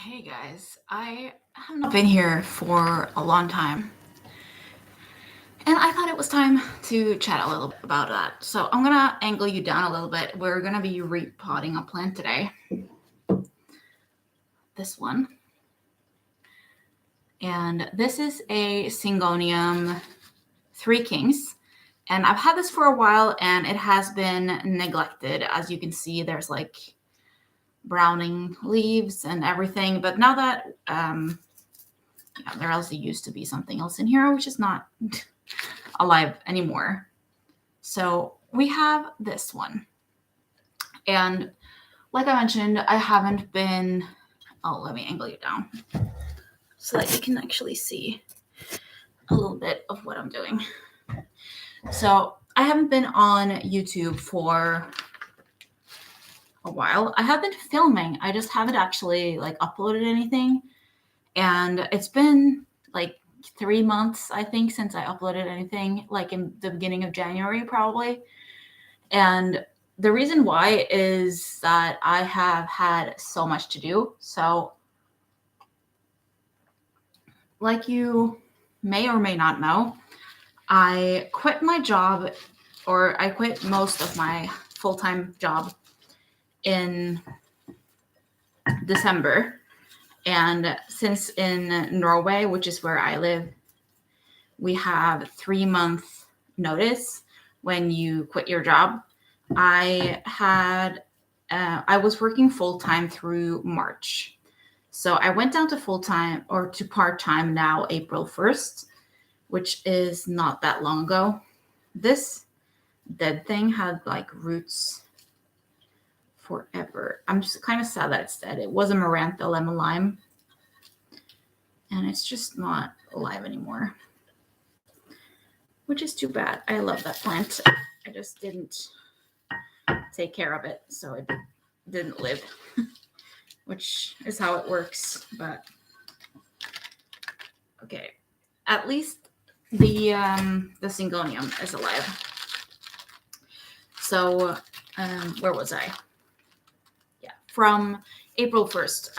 Hey guys, I have not been here for a long time, and I thought it was time to chat a little bit about that. So I'm gonna angle you down a little bit. We're gonna be repotting a plant today. This one. And this is a Syngonium 3 Kings. And I've had this for a while and it has been neglected. As you can see, there's like browning leaves and everything. But now that there also used to be something else in here, which is not alive anymore. So we have this one. And like I mentioned, I haven't been, let me angle you down so that you can actually see a little bit of what I'm doing. So I haven't been on YouTube for a while. I have been filming. I just haven't actually like uploaded anything. And it's been like 3 months, I think, since I uploaded anything, like in the beginning of January, probably. And the reason why is that I have had so much to do. So, like you may or may not know, I quit my job, or I quit most of my full-time job in December. And since in Norway, which is where I live, we have 3-month notice when you quit your job. I was working full-time through March. So I went down to full-time or to part-time now April 1st, which is not that long ago. This dead thing had like roots forever. I'm just kind of sad that it's dead. It was a Marantha lemon lime, and it's just not alive anymore, which is too bad. I love that plant. I just didn't take care of it, so it didn't live, which is how it works. But okay, at least the Syngonium is alive. So where was I? Yeah, from April 1st,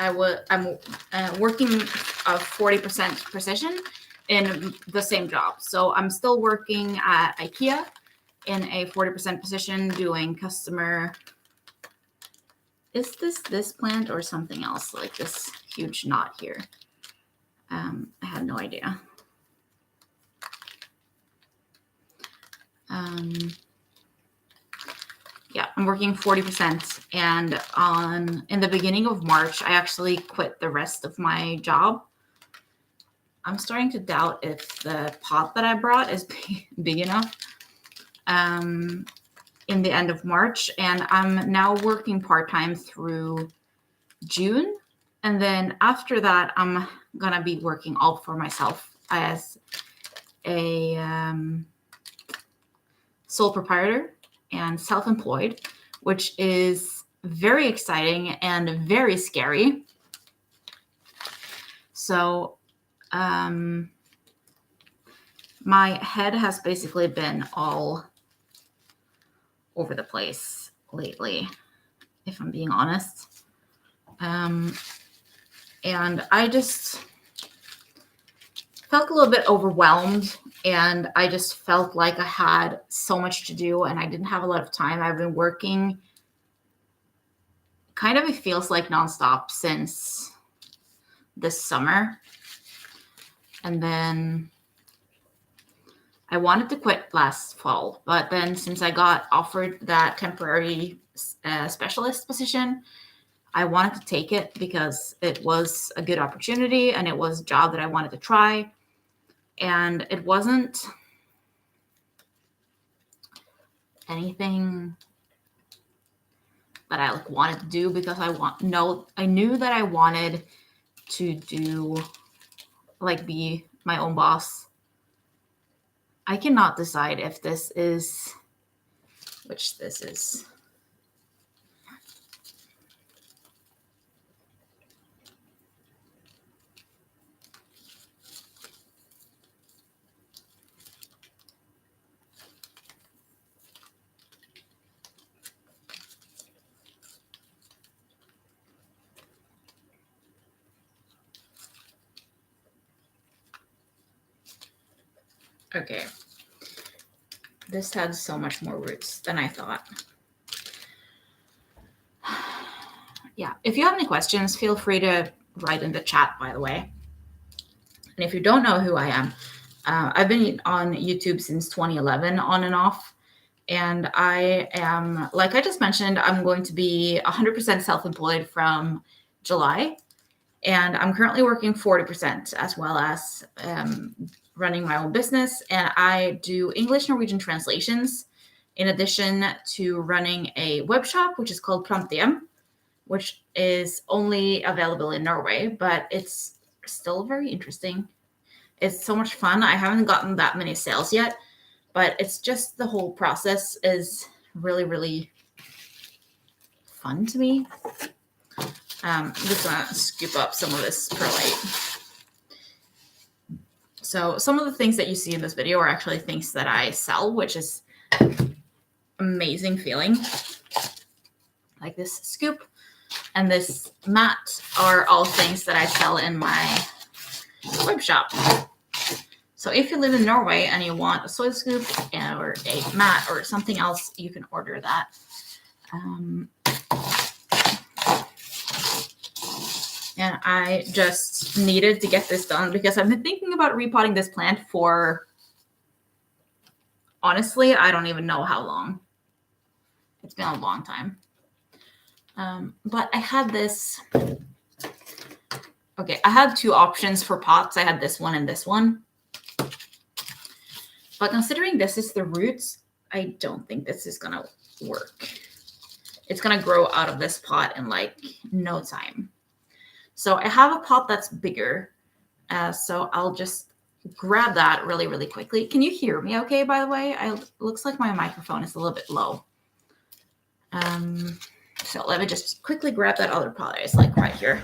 I'm working a 40% precision in the same job. So I'm still working at IKEA in a 40% position doing customer. Is this plant or something else? Like this huge knot here. I have no idea. Yeah, I'm working 40%, and in the beginning of March, I actually quit the rest of my job. I'm starting to doubt if the pot that I brought is big enough. In the end of March, and I'm now working part-time through June, and then after that, I'm gonna be working all for myself as a sole proprietor and self-employed, which is very exciting and very scary. So my head has basically been all over the place lately, if I'm being honest. And I just felt a little bit overwhelmed, and I just felt like I had so much to do and I didn't have a lot of time. I've been working kind of, it feels like nonstop since this summer. And then I wanted to quit last fall, but then since I got offered that temporary specialist position, I wanted to take it because it was a good opportunity and it was a job that I wanted to try. And it wasn't anything that I like wanted to do because I knew that I wanted to do like be my own boss. I cannot decide if this is which this is. Okay. This had so much more roots than I thought. Yeah, if you have any questions, feel free to write in the chat, by the way. And if you don't know who I am, I've been on YouTube since 2011, on and off. And I am, like I just mentioned, I'm going to be 100% self-employed from July. And I'm currently working 40% as well as running my own business. And I do English Norwegian translations in addition to running a web shop, which is called Plantiem, which is only available in Norway, but it's still very interesting. It's so much fun. I haven't gotten that many sales yet, but it's just the whole process is really, really fun to me. I'm just gonna scoop up some of this perlite. So some of the things that you see in this video are actually things that I sell, which is amazing feeling. Like this scoop and this mat are all things that I sell in my web shop. So if you live in Norway and you want a soil scoop or a mat or something else, you can order that. And I just needed to get this done because I've been thinking about repotting this plant for, honestly, I don't even know how long. It's been a long time. But I had this. Okay, I had two options for pots. I had this one and this one. But considering this is the roots, I don't think this is going to work. It's going to grow out of this pot in like no time. So I have a pot that's bigger. So I'll just grab that really, really quickly. Can you hear me okay, by the way? It looks like my microphone is a little bit low. So let me just quickly grab that other pot. It's like right here.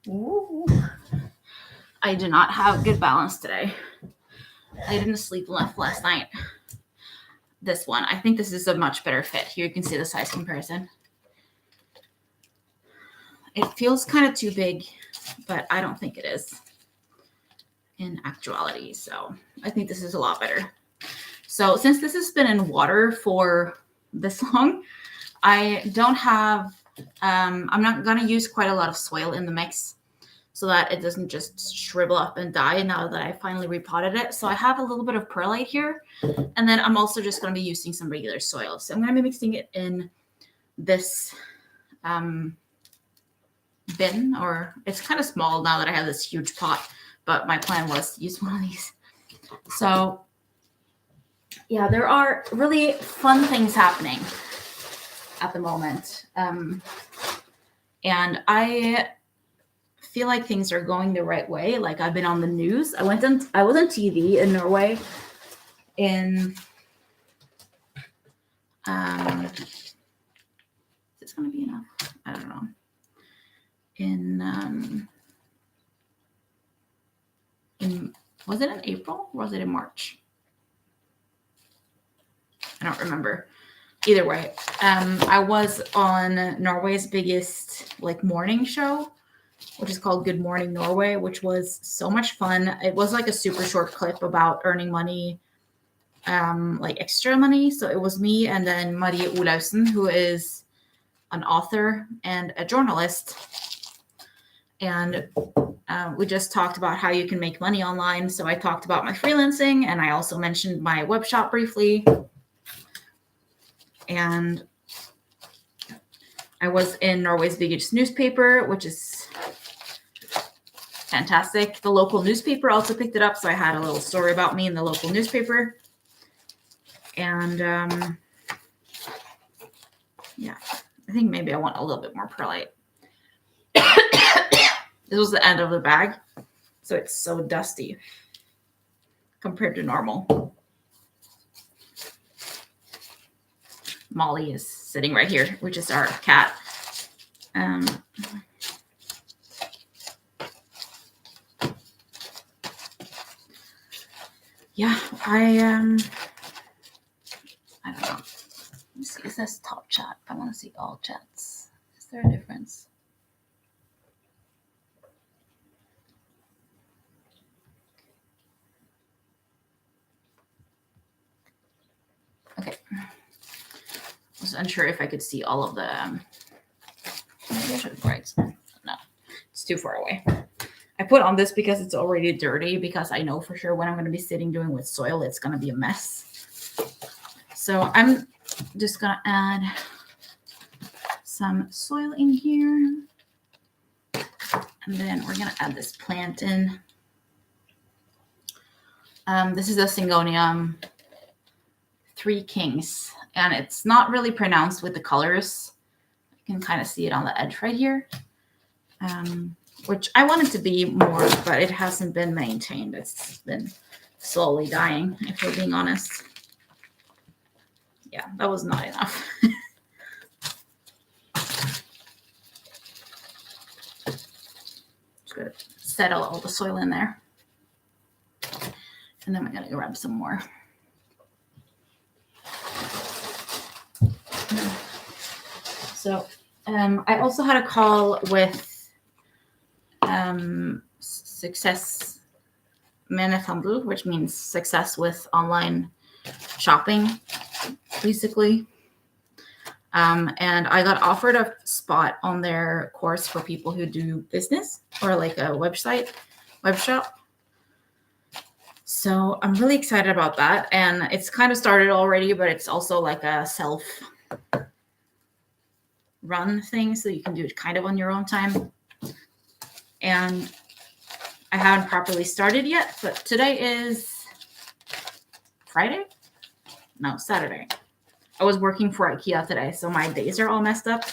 Ooh. I do not have good balance today. I didn't sleep enough last night. This one, I think this is a much better fit. Here you can see the size comparison. It feels kind of too big, but I don't think it is in actuality. So I think this is a lot better. So since this has been in water for this long, I don't have, I'm not going to use quite a lot of soil in the mix so that it doesn't just shrivel up and die now that I finally repotted it. So I have a little bit of perlite here. And then I'm also just going to be using some regular soil. So I'm going to be mixing it in this bin, or it's kind of small now that I have this huge pot, but my plan was to use one of these. So yeah, there are really fun things happening at the moment. And I feel like things are going the right way. Like I've been on the news. I was on TV in Norway in is this going to be enough? I don't know. In was it in April or was it in March? I don't remember. Either way, I was on Norway's biggest like morning show, which is called Good Morning Norway, which was so much fun. It was like a super short clip about earning money, like extra money. So it was me and then Marie Olausen, who is an author and a journalist. And we just talked about how you can make money online. So I talked about my freelancing and I also mentioned my web shop briefly. And I was in Norway's biggest newspaper, which is fantastic. The local newspaper also picked it up. So I had a little story about me in the local newspaper. And yeah, I think maybe I want a little bit more perlite. This was the end of the bag. So it's so dusty compared to normal. Molly is sitting right here, which is our cat. yeah, I don't know. Let me see. It says top chat. I want to see all chats. Is there a difference? Okay. I was unsure if I could see all of the. Maybe I should write. No, it's too far away. I put on this because it's already dirty, because I know for sure when I'm going to be sitting doing with soil, it's going to be a mess. So I'm just going to add some soil in here. And then we're going to add this plant in. This is a Syngonium 3 Kings, and it's not really pronounced with the colors. You can kind of see it on the edge right here. Which I want it to be more, but it hasn't been maintained. It's been slowly dying, if we're being honest. Yeah, that was not enough. Just gonna settle all the soil in there. And then we're gonna grab some more. So I also had a call with Success Manethandel, which means success with online shopping, basically. And I got offered a spot on their course for people who do business, or like a web shop. So I'm really excited about that. And it's kind of started already, but it's also like a self-run thing. So you can do it kind of on your own time. And I haven't properly started yet, but today is Friday? No, Saturday. I was working for IKEA today, so my days are all messed up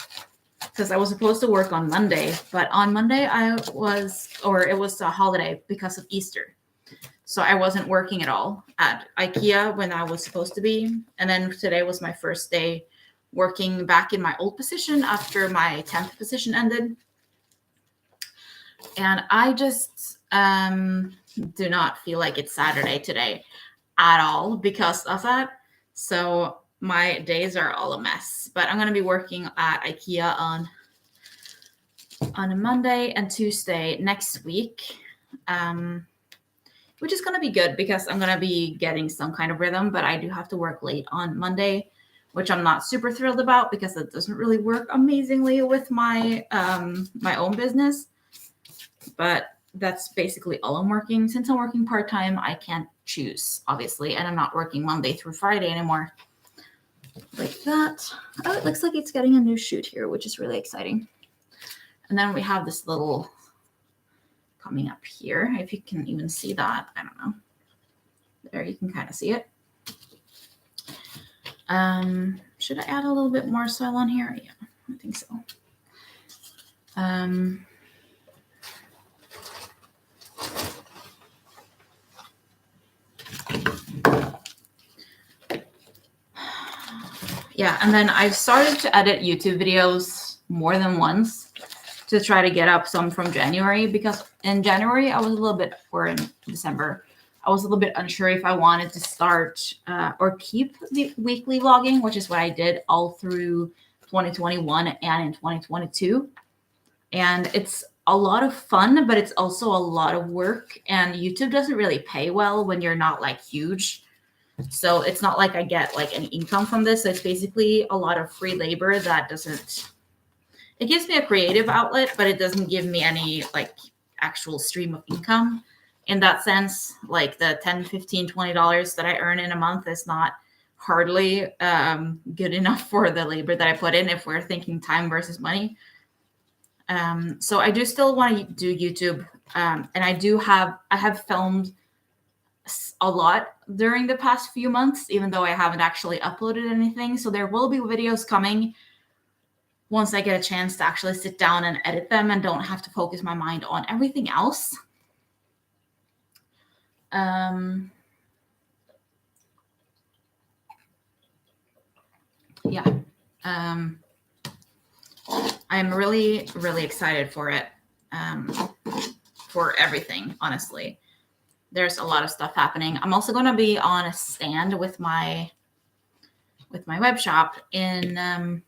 because I was supposed to work on Monday, but on Monday it was a holiday because of Easter. So I wasn't working at all at IKEA when I was supposed to be. And then today was my first day working back in my old position after my 10th position ended. And I just do not feel like it's Saturday today at all because of that. So my days are all a mess. But I'm going to be working at IKEA on a Monday and Tuesday next week, which is going to be good because I'm going to be getting some kind of rhythm. But I do have to work late on Monday, which I'm not super thrilled about because it doesn't really work amazingly with my my own business. But that's basically all I'm working. Since I'm working part-time, I can't choose, obviously, and I'm not working Monday through Friday anymore. Like that. Oh, it looks like it's getting a new shoot here, which is really exciting. And then we have this little coming up here. If you can even see that, I don't know. There, you can kind of see it. Should I add a little bit more soil on here? Yeah, I think so. Yeah, and then I've started to edit YouTube videos more than once to try to get up some from January, because in January I was a little bit, or in December, I was a little bit unsure if I wanted to start or keep the weekly vlogging, which is what I did all through 2021 and in 2022. And it's a lot of fun, but it's also a lot of work, and YouTube doesn't really pay well when you're not like huge. So it's not like I get like any income from this. So it's basically a lot of free labor that doesn't, it gives me a creative outlet, but it doesn't give me any like actual stream of income in that sense. Like the $10, $15, $20 that I earn in a month is not hardly good enough for the labor that I put in if we're thinking time versus money. So I do still want to do YouTube. And I have filmed a lot during the past few months, even though I haven't actually uploaded anything. So there will be videos coming once I get a chance to actually sit down and edit them and don't have to focus my mind on everything else. Yeah. I'm really, really excited for it, for everything, honestly. there's a lot of stuff happening. I'm also going to be on a stand with my web shop in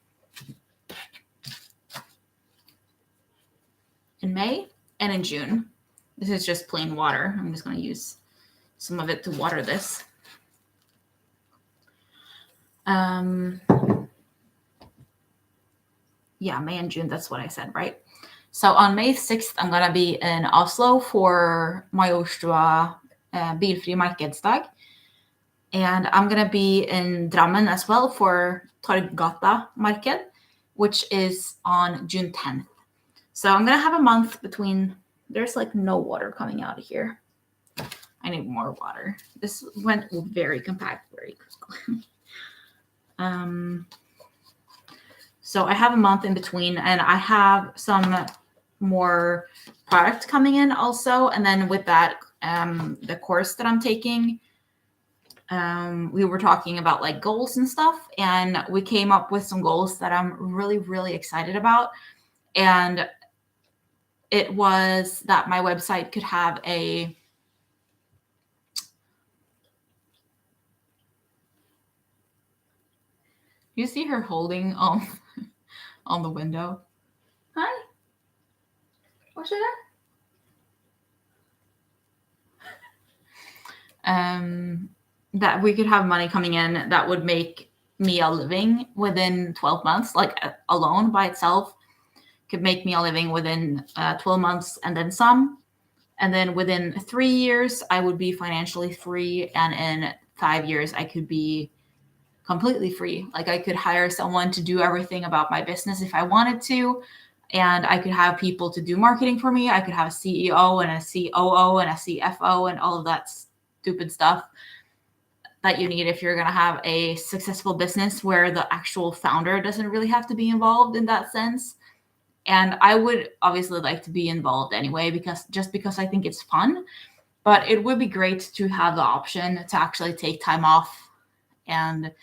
May and in June. This is just plain water. I'm just going to use some of it to water this. Yeah, May and June, that's what I said, right? So on May 6th, I'm going to be in Oslo for Majorstua Bilfri Markedsdag. And I'm going to be in Drammen as well for Torggata Marked, which is on June 10th. So I'm going to have a month between. There's like no water coming out of here. I need more water. This went very compact very quickly. So I have a month in between, and I have some more product coming in also. And then with that, the course that I'm taking, we were talking about like goals and stuff, and we came up with some goals that I'm really, really excited about. And it was that my website could have a you see her holding on the window. Hi. What's that? That we could have money coming in that would make me a living within 12 months, like alone by itself could make me a living within 12 months and then some. And then within 3 years, I would be financially free. And in 5 years, I could be completely free. Like I could hire someone to do everything about my business if I wanted to. And I could have people to do marketing for me. I could have a CEO and a COO and a CFO and all of that stupid stuff that you need if you're going to have a successful business where the actual founder doesn't really have to be involved in that sense. And I would obviously like to be involved anyway, because I think it's fun, but it would be great to have the option to actually take time off. And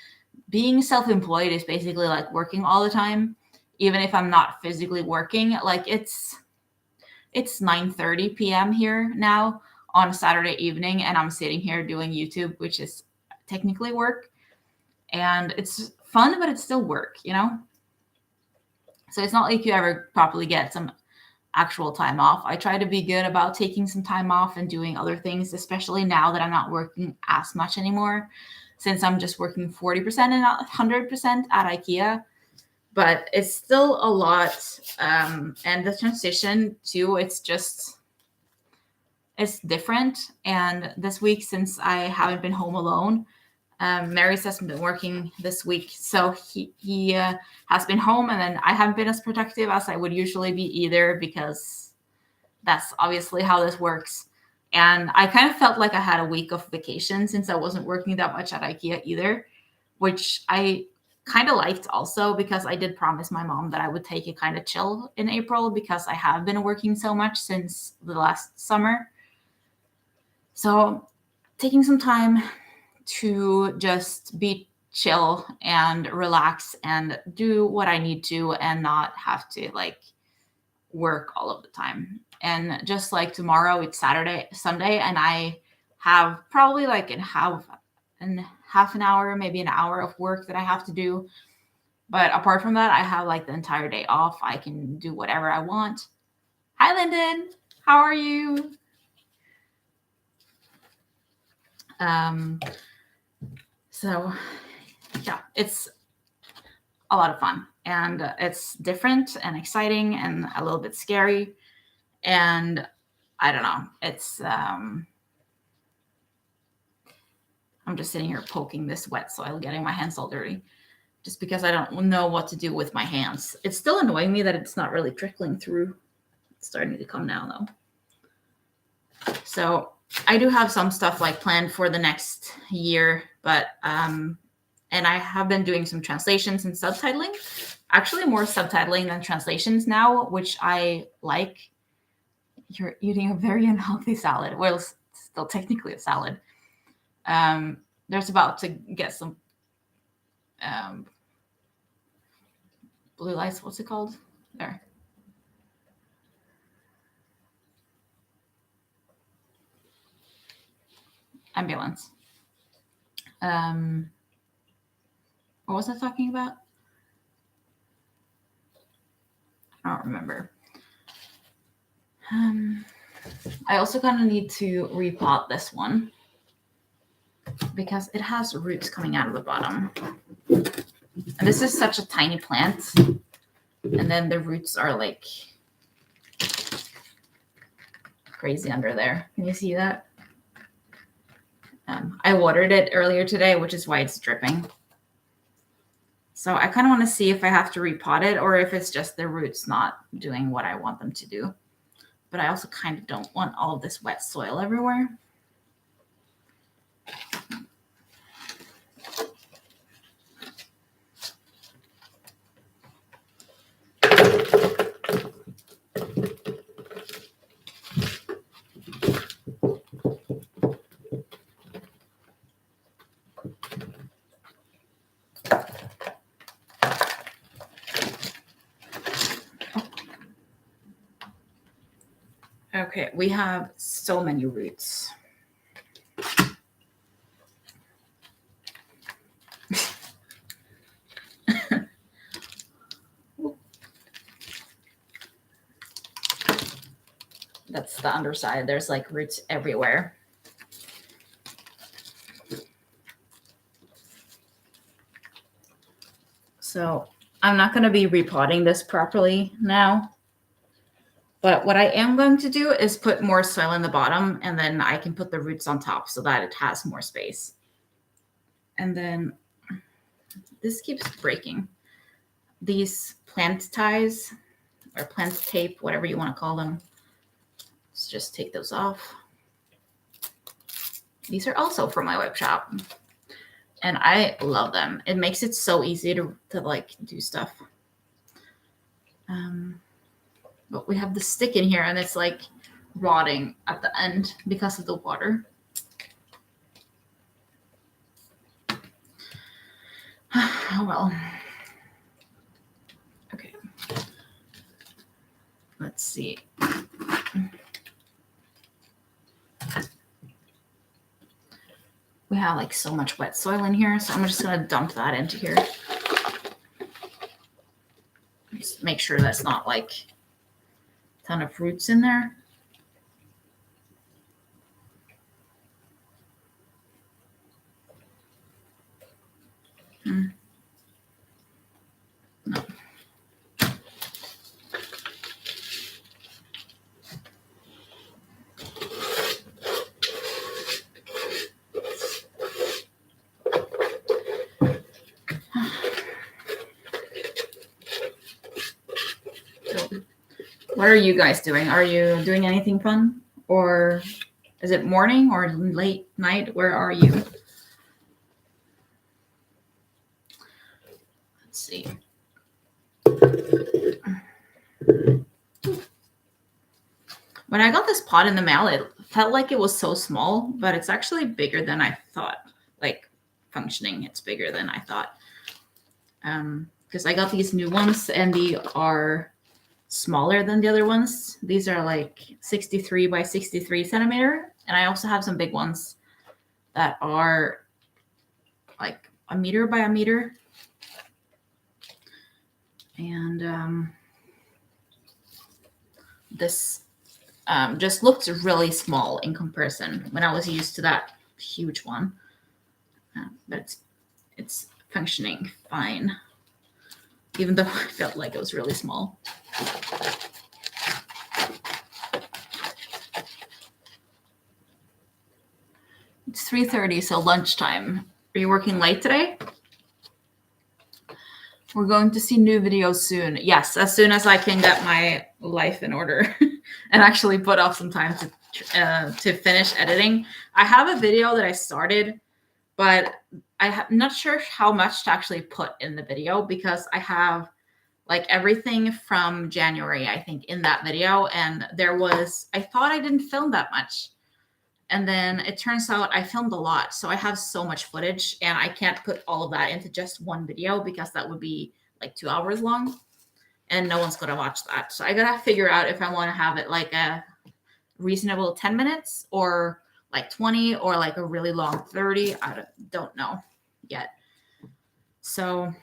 being self-employed is basically like working all the time, even if I'm not physically working. Like it's 9:30 p.m. here now on a Saturday evening, and I'm sitting here doing YouTube, which is technically work. And it's fun, but it's still work, you know? So it's not like you ever properly get some actual time off. I try to be good about taking some time off and doing other things, especially now that I'm not working as much anymore, since I'm just working 40% and not 100% at IKEA. But it's still a lot. And the transition too, it's different. And this week, since I haven't been home alone, Mary's has been working this week, so he has been home, and then I haven't been as productive as I would usually be either, because that's obviously how this works. And I kind of felt like I had a week of vacation since I wasn't working that much at IKEA either, which I kind of liked also, because I did promise my mom that I would take it kind of chill in April, because I have been working so much since the last summer. So taking some time to just be chill and relax and do what I need to, and not have to like work all of the time. And just like tomorrow, it's Sunday, and I have probably like half an hour, maybe an hour of work that I have to do. But apart from that, I have like the entire day off. I can do whatever I want. Hi, Lyndon. How are you? So yeah, it's a lot of fun, and it's different and exciting and a little bit scary. And I don't know, it's I'm just sitting here poking this wet soil, getting my hands all dirty, just because I don't know what to do with my hands. It's still annoying me that it's not really trickling through. It's starting to come now though. So I do have some stuff like planned for the next year, but and I have been doing some translations and subtitling, actually more subtitling than translations now, which I like. You're eating a very unhealthy salad. Well, it's still technically a salad. There's about to get some blue lights. What's it called? There. ambulance. What was I talking about? I don't remember. I also kind of need to repot this one because it has roots coming out of the bottom. And this is such a tiny plant. And then the roots are like crazy under there. Can you see that? I watered it earlier today, which is why it's dripping. So I kind of want to see if I have to repot it or if it's just the roots not doing what I want them to do. But I also kind of don't want all of this wet soil everywhere. Okay, we have so many roots. That's the underside. There's like roots everywhere. So I'm not going to be repotting this properly now. But what I am going to do is put more soil in the bottom, and then I can put the roots on top so that it has more space. And then this keeps breaking. These plant ties or plant tape, whatever you want to call them. Let's just take those off. These are also from my web shop. And I love them. It makes it so easy to like do stuff. But we have the stick in here and it's like rotting at the end because of the water. Oh well. Okay. Let's see. We have like so much wet soil in here, so I'm just gonna dump that into here. Just make sure that's not like a ton of roots in there. No. What are you guys doing? Are you doing anything fun? Or is it morning or late night? Where are you? Let's see. When I got this pot in the mail, it felt like it was so small, but it's actually bigger than I thought. Like functioning, it's bigger than I thought. Because I got these new ones and they are smaller than the other ones. These are like 63 by 63 centimeter. And I also have some big ones that are like a meter by a meter. And this just looks really small in comparison when I was used to that huge one. But it's functioning fine, even though I felt like it was really small. It's 3:30, so lunchtime. Are you working late today? We're going to see new videos soon. Yes, as soon as I can get my life in order and actually put off some time to finish editing. I have a video that I started, but I'm not sure how much to actually put in the video because I have like everything from January, I think, in that video. And I thought I didn't film that much. And then it turns out I filmed a lot. So I have so much footage and I can't put all of that into just one video because that would be like 2 hours long and no one's going to watch that. So I got to figure out if I want to have it like a reasonable 10 minutes or like 20 or like a really long 30. I don't know yet. So,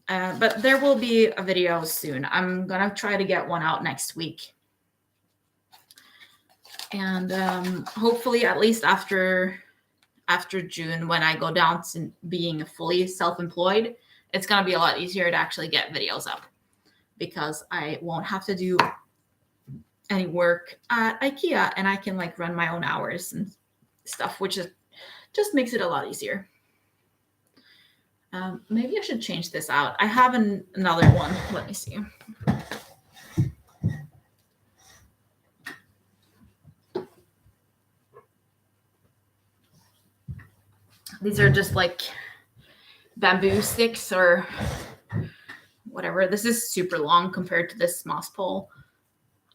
but there will be a video soon. I'm going to try to get one out next week. And hopefully at least after June, when I go down to being fully self-employed, it's going to be a lot easier to actually get videos up because I won't have to do any work at IKEA and I can like run my own hours and stuff, which just makes it a lot easier. Maybe I should change this out. I have another one. Let me see. These are just like bamboo sticks or whatever. This is super long compared to this moss pole.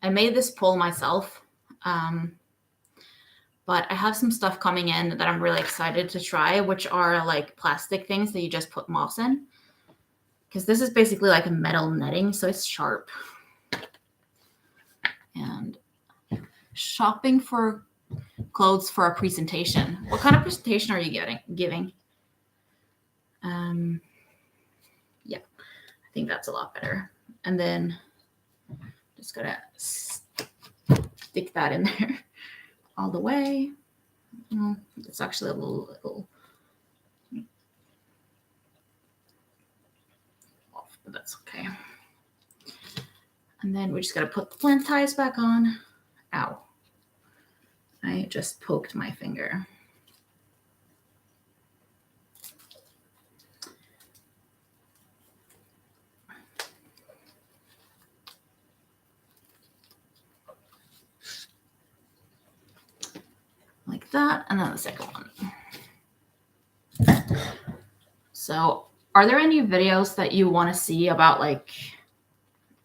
I made this pole myself, but I have some stuff coming in that I'm really excited to try, which are like plastic things that you just put moss in. Because this is basically like a metal netting, so it's sharp. And shopping for clothes for a presentation. What kind of presentation are you giving? Yeah, I think that's a lot better. And then just gotta stick that in there all the way. It's actually a little off, but that's okay. And then we just gotta put the flint ties back on. Ow. I just poked my finger. Like that, and then the second one. So, are there any videos that you want to see about, like,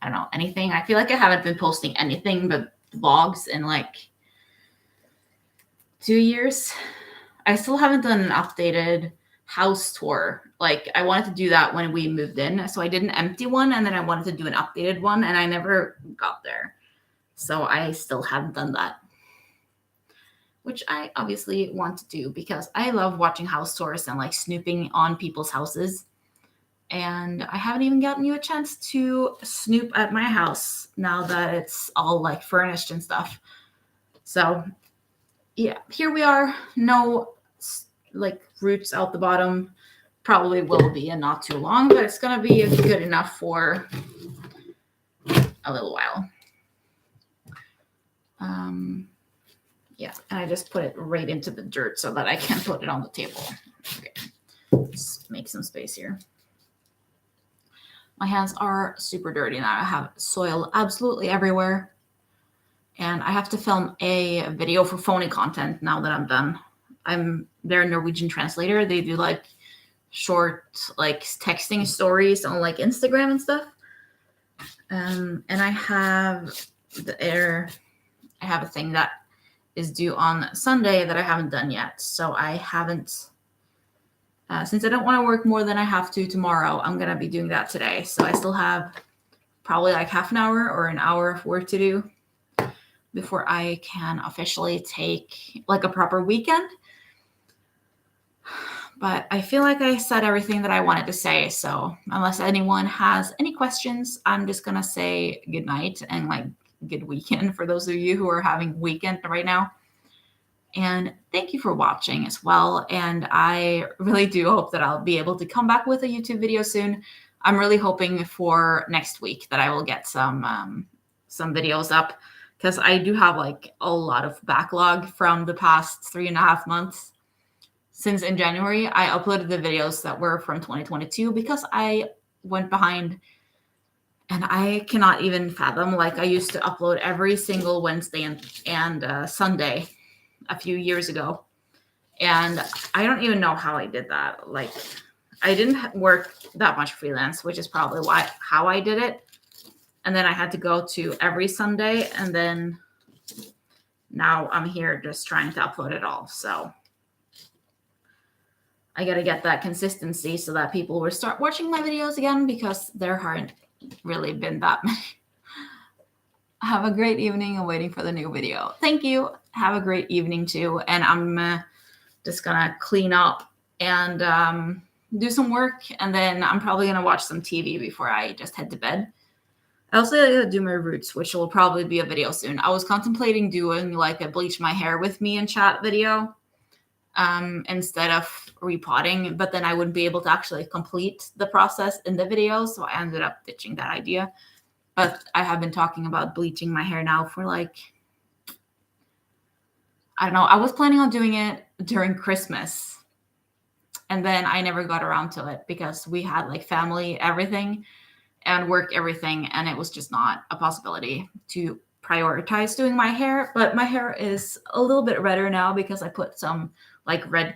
I don't know, anything? I feel like I haven't been posting anything but vlogs in like 2 years. I still haven't done an updated house tour. Like, I wanted to do that when we moved in. So I did an empty one and then I wanted to do an updated one and I never got there. So I still haven't done that, which I obviously want to do because I love watching house tours and like snooping on people's houses. And I haven't even gotten you a chance to snoop at my house now that it's all like furnished and stuff. So yeah, here we are. No like roots out the bottom. Probably will be in not too long, but it's going to be good enough for a little while. Yeah, and I just put it right into the dirt so that I can put it on the table. Okay, let's make some space here. My hands are super dirty now. I have soil absolutely everywhere. And I have to film a video for phony content now that I'm done. I'm their Norwegian translator. They do like short like texting stories on like Instagram and stuff. And I have a thing that is due on Sunday that I haven't done yet. So I haven't, since I don't want to work more than I have to tomorrow, I'm going to be doing that today. So I still have probably like half an hour or an hour of work to do before I can officially take like a proper weekend. But I feel like I said everything that I wanted to say. So unless anyone has any questions, I'm just going to say good night and like good weekend for those of you who are having weekend right now. And thank you for watching as well. And I really do hope that I'll be able to come back with a YouTube video soon. I'm really hoping for next week that I will get some videos up because I do have like a lot of backlog from the past 3.5 months. Since in January, I uploaded the videos that were from 2022 because I went behind and I cannot even fathom. Like I used to upload every single Wednesday and Sunday a few years ago. And I don't even know how I did that. Like I didn't work that much freelance, which is probably how I did it. And then I had to go to every Sunday. And then now I'm here just trying to upload it all. So I got to get that consistency so that people will start watching my videos again because there haven't really been that many. have a great evening and waiting for the new video. Thank you. Have a great evening too. And I'm just gonna clean up and do some work, and then I'm probably gonna watch some TV before I just head to bed. I also gotta do my roots, which will probably be a video soon. I was contemplating doing like a bleach my hair with me and chat video instead of repotting, but then I wouldn't be able to actually complete the process in the video, so I ended up ditching that idea. But I have been talking about bleaching my hair now for like, I don't know, I was planning on doing it during Christmas, and then I never got around to it because we had like family everything and work everything, and it was just not a possibility to prioritize doing my hair. But my hair is a little bit redder now because I put some like red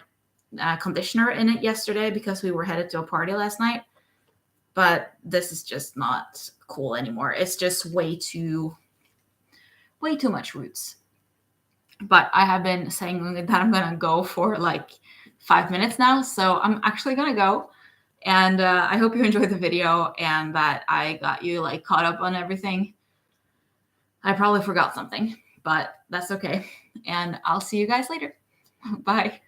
conditioner in it yesterday because we were headed to a party last night. But this is just not cool anymore. It's just way too much roots. But I have been saying that I'm gonna go for like 5 minutes now, so I'm actually gonna go. And I hope you enjoyed the video and that I got you like caught up on everything. I probably forgot something, but that's okay. And I'll see you guys later. Bye.